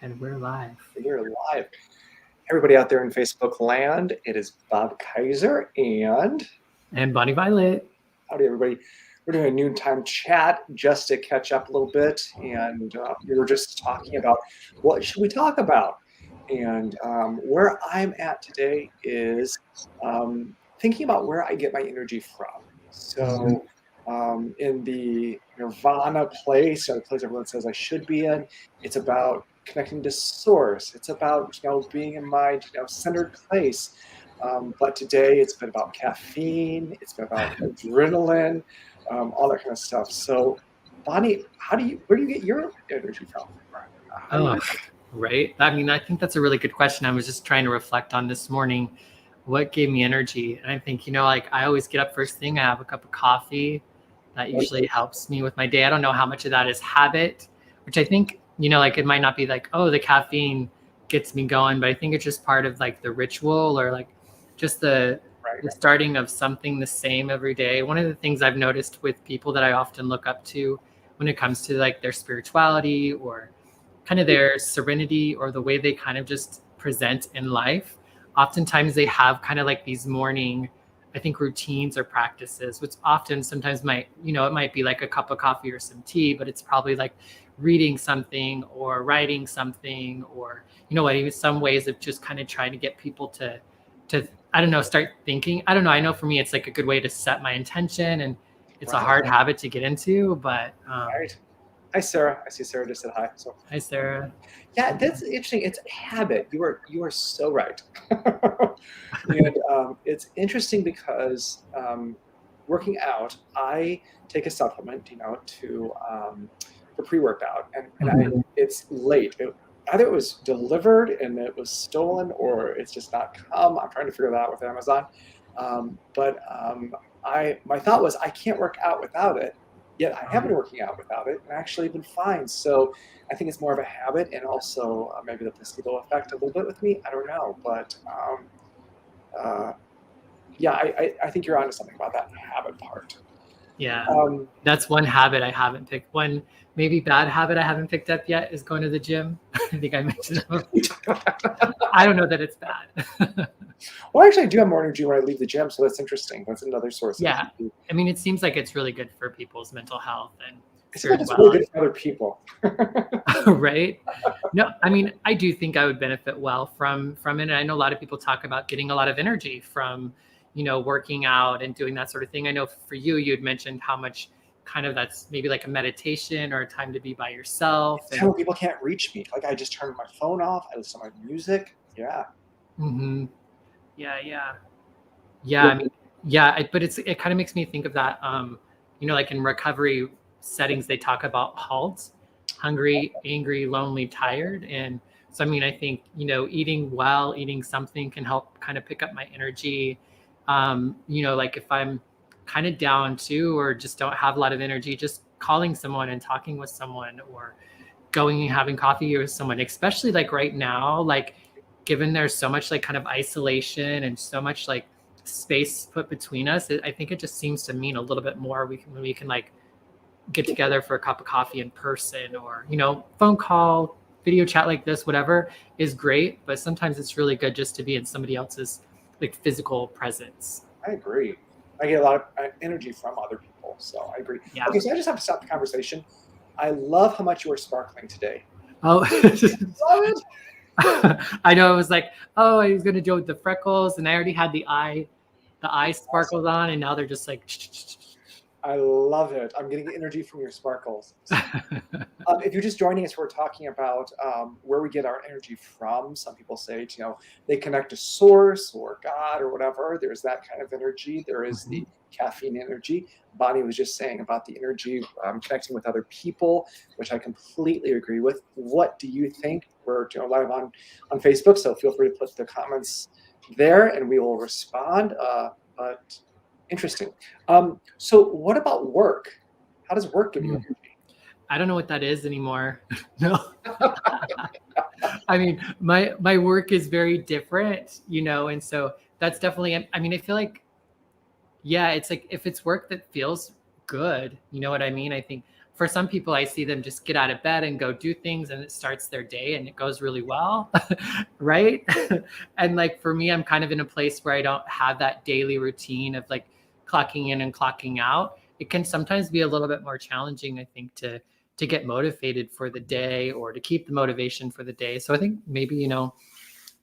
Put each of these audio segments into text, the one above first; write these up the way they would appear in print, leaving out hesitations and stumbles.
And we're live. We're live. Everybody out there in Facebook land, it is Bob Kiser and And Bonnie Violet. howdy, everybody. We're doing a noontime chat just to catch up a little bit, and we were just talking about what should we talk about. And where I'm at today is thinking about where I get my energy from. Mhm. So, in the nirvana place, or the place everyone says I should be in, it's about connecting to source. It's about being in my centered place. But today it's been about caffeine. It's been about adrenaline, all that kind of stuff. So, Bonnie, where do you get your energy from? How do you Oh, do that? right. I mean, I think that's a really good question. I was just trying to reflect on this morning what gave me energy. And I think, like I always get up first thing, I have a cup of coffee. That usually helps me with my day. I don't know how much of that is habit, which I think, like it might not be like, oh, the caffeine gets me going, but I think it's just part of like the ritual or like just Right. the starting of something the same every day. One of the things I've noticed with people that I often look up to when it comes to like their spirituality or kind of their serenity or the way they kind of just present in life, oftentimes they have kind of like these morning, I think, routines or practices, which often sometimes might, it might be like a cup of coffee or some tea, but it's probably like reading something or writing something or, what, even some ways of just kind of trying to get people to, I don't know, start thinking. I don't know. I know for me, it's like a good way to set my intention, and it's a Right. hard habit to get into, but Right. Hi, Sarah. I see Sarah just said hi. So hi, Sarah. yeah, that's interesting. It's a habit. You are so right. And it's interesting because working out, I take a supplement, to for pre-workout, and Mhm. it's late. Either it was delivered and it was stolen, or it's just not come. I'm trying to figure that out with Amazon. But I my thought was I can't work out without it. Yet I have been working out without it and actually been fine. So I think it's more of a habit, and also maybe the placebo effect a little bit with me. I don't know, but uh, yeah, I think you're onto something about that habit part. Yeah, Um, that's one habit I haven't picked. One maybe bad habit I haven't picked up yet is going to the gym. I think I mentioned. I don't know that it's bad. well, actually, I do have more energy when I leave the gym, so that's interesting. That's another source of Yeah, energy. I mean, it seems like it's really good for people's mental health and It seems like it's really good spirituality, for other people. right? No, I mean, I do think I would benefit well from it. And I know a lot of people talk about getting a lot of energy from, working out and doing that sort of thing. I know for you, you had mentioned how much kind of that's maybe like a meditation or a time to be by yourself. Tell And when people can't reach me. Like I just turn my phone off. I listen to my music. Yeah. mhm. Yeah, yeah. Yeah, I mean, yeah, but it kind of makes me think of that. Like in recovery settings, they talk about HALT, hungry, angry, lonely, tired. And so, I mean, I think, eating well, eating something can help kind of pick up my energy. Like if I'm kind of down too, or just don't have a lot of energy, just calling someone and talking with someone or going and having coffee with someone, especially like right now, like given there's so much like kind of isolation and so much like space put between us, I think it just seems to mean a little bit more when we can like get together for a cup of coffee in person or, phone call, video chat like this, whatever is great. But sometimes it's really good just to be in somebody else's like physical presence. I agree. I get a lot of energy from other people, so I agree. Yeah. Okay, so I just have to stop the conversation. I love how much you are sparkling today. Oh, Love it. I know. It was like, oh, I was going to do it with the freckles and I already had the eye Awesome. sparkles on, and now they're just like. I love it. I'm getting energy from your sparkles. If you're just joining us, we're talking about where we get our energy from. Some people say, they connect to source or God or whatever. There's that kind of energy. There is the caffeine energy. Bonnie was just saying about the energy connecting with other people, which I completely agree with. What do you think? We're live on Facebook, so feel free to put the comments there, and we will respond. But interesting. So, what about work? How does work give you energy? I don't know what that is anymore. No. I mean, my work is very different, and so that's definitely. I mean, I feel like, yeah, it's like if it's work that feels good, you know what I mean. I think for some people, I see them just get out of bed and go do things, and it starts their day and it goes really well. Right. And like for me, I'm kind of in a place where I don't have that daily routine of like clocking in and clocking out. It can sometimes be a little bit more challenging, I think, to get motivated for the day or to keep the motivation for the day. So I think maybe,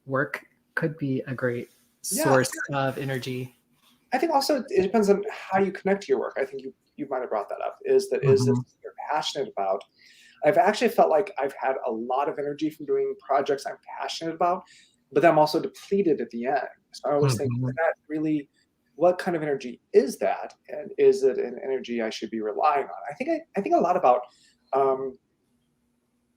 work could be a great source of energy. I think also it depends on how you connect to your work. I think you might have brought that up. Is this Mhm. you're passionate about? I've actually felt like I've had a lot of energy from doing projects I'm passionate about, but then I'm also depleted at the end. So I always think, is Mhm. that really, what kind of energy is that, and is it an energy I should be relying on? I think a lot about um,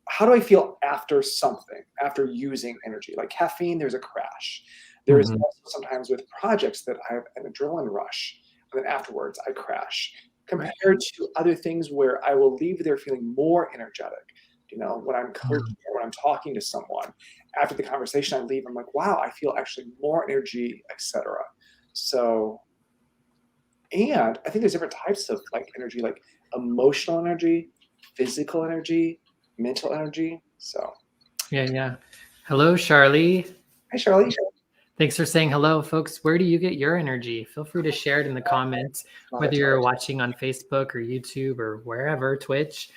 how do I feel after something, after using energy? Like caffeine, there's a crash. There is Mhm. also sometimes with projects that I have an adrenaline rush, and then afterwards I crash. Right. Compared to other things where I will leave there feeling more energetic. When I'm Yeah. coaching or when I'm talking to someone, after the conversation, I leave. I'm like, wow, I feel actually more energy, etc. So, and I think there's different types of like energy, like emotional energy, physical energy, mental energy. So, Yeah. Yeah. Hello, Charlie. hi, Charlie. Thanks for saying hello, folks. Where do you get your energy? Feel free to share it in the comments, Love whether it. you're watching on Facebook or YouTube or wherever, Twitch.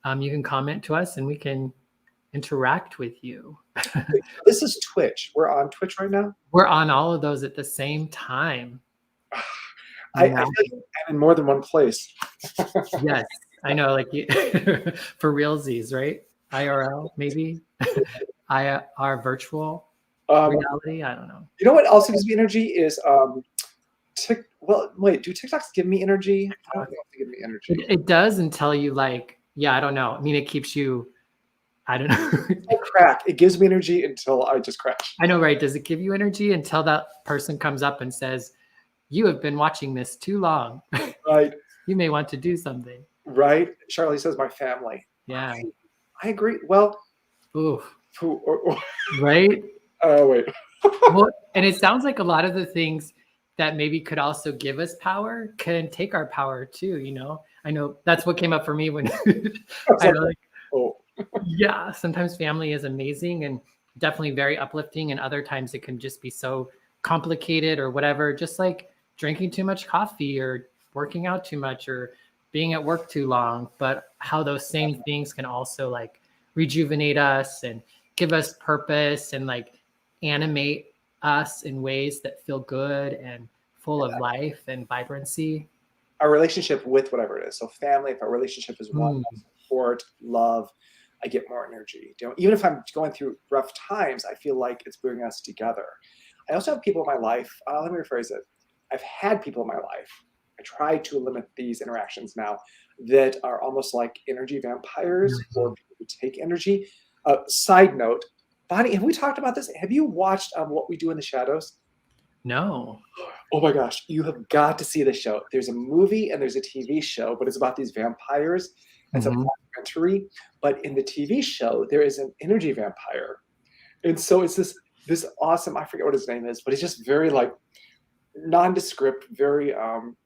You can comment to us and we can interact with you. This is Twitch. We're on Twitch right now. We're on all of those at the same time. I feel like I'm in more than one place. Yes, I know, like for realsies, right? IRL, maybe. IR virtual Um, reality. I don't know. you know what also gives me energy is well, wait, do TikToks give me energy? I don't know if they give me energy. It does until you like, yeah, I don't know. I mean, it keeps you, I don't know. I crack. It gives me energy until I just crash. I know, right? Does it give you energy until that person comes up and says, "You have been watching this too long. Right. You may want to do something." Right. Charlie says my family. Yeah. I agree. Well, Ooh. or Right. wait. Well, and it sounds like a lot of the things that maybe could also give us power can take our power too. I know that's what came up for me when I know, like, Oh, yeah, sometimes family is amazing and definitely very uplifting, and other times it can just be so complicated or whatever, just like drinking too much coffee or working out too much or being at work too long. But how those same things can also like rejuvenate us and give us purpose and like animate us in ways that feel good and full of life and vibrancy. our relationship with whatever it is. So family, if our relationship is one Mm. of support, love, I get more energy. Even if I'm going through rough times, I feel like it's bringing us together. I also have people in my life. Let me rephrase it. I've had people in my life. I try to limit these interactions now that are almost like energy vampires or people who take energy. Side note, Bonnie, have we talked about this? Have you watched What We Do in the Shadows? No. Oh my gosh, you have got to see this show. There's a movie and there's a TV show, but it's about these vampires. It's a Mhm. documentary, but in the TV show, there is an energy vampire. And so it's this awesome, I forget what his name is, but it's just very like nondescript, very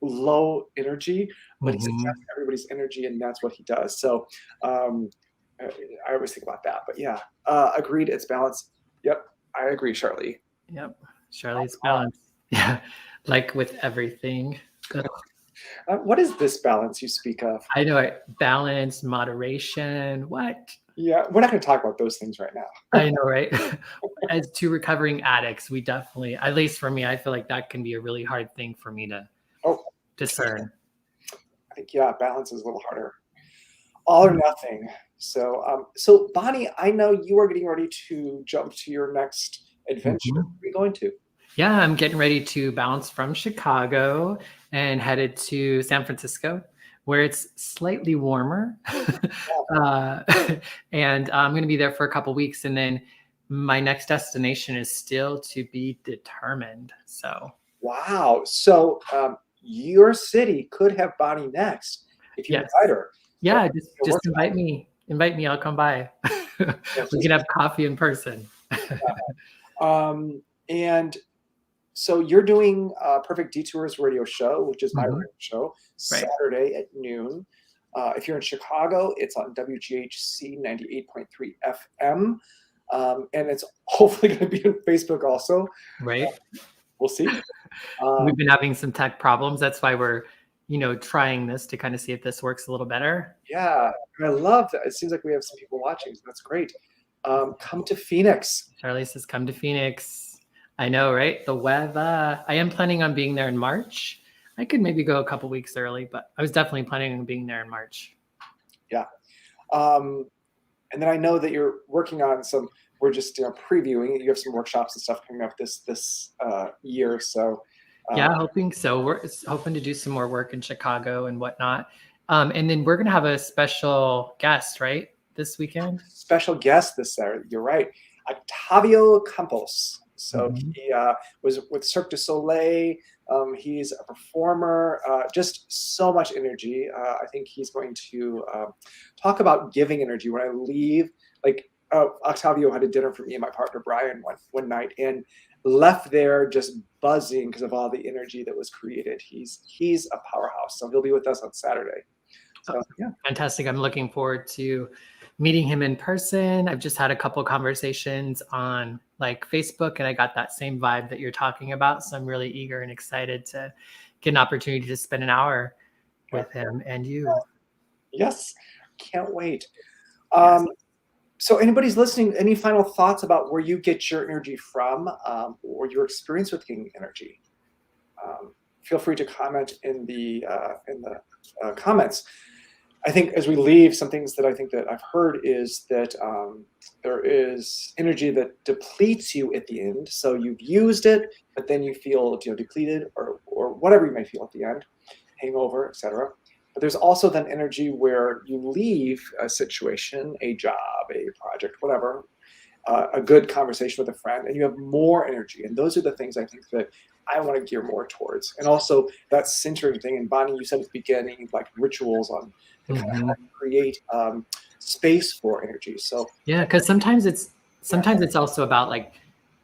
low energy, but he's Mhm. attached to everybody's energy and that's what he does. So um, I always think about that. But yeah, agreed, it's balance. Yep, I agree, Charlie. Yep. Charlie's balance. Yeah. Like with everything. Ugh. What is this balance you speak of? I know it. Balance, moderation. What? Yeah, we're not going to talk about those things right now. I know, right? As two recovering addicts, we definitely, at least for me, I feel like that can be a really hard thing for me to Oh, discern. I think yeah, balance is a little harder. All or nothing. So Bonnie, I know you are getting ready to jump to your next adventure. Where Mhm. are you going to? Yeah, I'm getting ready to bounce from Chicago and headed to San Francisco, where it's slightly warmer. uh, and I'm going to be there for a couple weeks. And then my next destination is still to be determined. So, Wow. So your city could have Bonnie next if you yes. invite her. Yeah, Your just workshop. invite me. Invite me, I'll come by. Yeah, We can have coffee in person. and so you're doing Perfect Detours radio show, which is my Mhm. radio show, Right. Saturday at noon. If you're in Chicago, it's on WGHC 98.3 FM. And it's hopefully going to be on Facebook also. Right. We'll see. We've been having some tech problems. That's why we're, trying this to kind of see if this works a little better. Yeah, I love that. It seems like we have some people watching, so that's great. Come to Phoenix. Charlie says, come to Phoenix. I know, right? The weather. I am planning on being there in March. I could maybe go a couple weeks early, but I was definitely planning on being there in March. Yeah. And then I know that you're working on some, we're just previewing, you have some workshops and stuff coming up this year. So yeah, hoping so. We're hoping to do some more work in Chicago and whatnot. And then we're going to have a special guest, right? This weekend. Special guest this Saturday. You're right. Octavio Campos. So he was with Cirque du Soleil. He's a performer, just so much energy. I think he's going to talk about giving energy. When I leave, Octavio had a dinner for me and my partner Brian one night and left there just buzzing because of all the energy that was created. He's a powerhouse. So he'll be with us on Saturday. So, yeah. Fantastic. I'm looking forward to meeting him in person. I've just had a couple conversations on Facebook, and I got that same vibe that you're talking about. So I'm really eager and excited to get an opportunity to spend an hour with him and you. Yes. Can't wait. Yes. So anybody's listening, any final thoughts about where you get your energy from, or your experience with getting energy? Feel free to comment in the comments. I think as we leave, some things that I think that I've heard is that there is energy that depletes you at the end. So you've used it, but then you feel depleted or whatever you may feel at the end, hangover, etc. But there's also then energy where you leave a situation, a job, a project, whatever, a good conversation with a friend, and you have more energy. And those are the things I think that I want to gear more towards. And also that centering thing. And Bonnie, you said at the beginning, rituals on kind of create space for energy. So yeah, because sometimes it's also about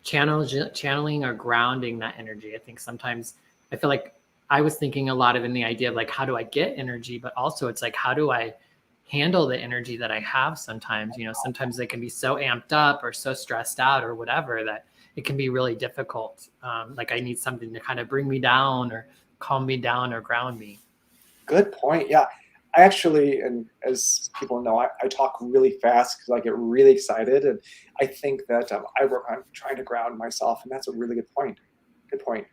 channeling or grounding that energy. I think sometimes I feel like I was thinking a lot of in the idea of how do I get energy, but also it's how do I handle the energy that I have sometimes. Sometimes they can be so amped up or so stressed out or whatever that it can be really difficult. I need something to kind of bring me down or calm me down or ground me. Good point. Yeah. I actually, and as people know, I talk really fast because I get really excited. And I think that I work on trying to ground myself. And that's a really good point. Good point.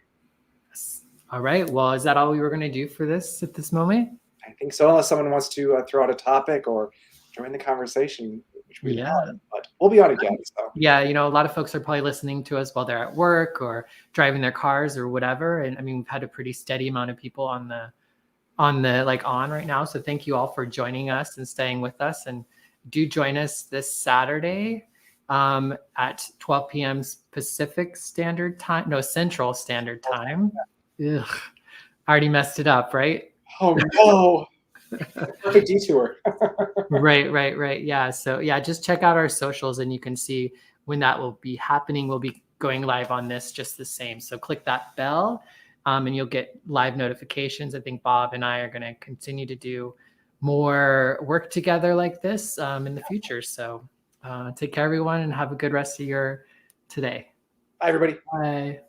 All right. Well, is that all we were going to do for this at this moment? I think so, unless someone wants to throw out a topic or join the conversation, which we love, but we'll be on again. So. Yeah, a lot of folks are probably listening to us while they're at work or driving their cars or whatever. And I mean, we've had a pretty steady amount of people on right now. So thank you all for joining us and staying with us. And do join us this Saturday at 12 p.m. Pacific Standard Time. No, Central Standard Time. Ugh, I already messed it up, right? Oh no. Perfect detour. Right. Yeah. So yeah, just check out our socials and you can see when that will be happening. We'll be going live on this just the same. So click that bell and you'll get live notifications. I think Bob and I are going to continue to do more work together like this in the future. So take care, everyone, and have a good rest of your today. Bye, everybody. Bye.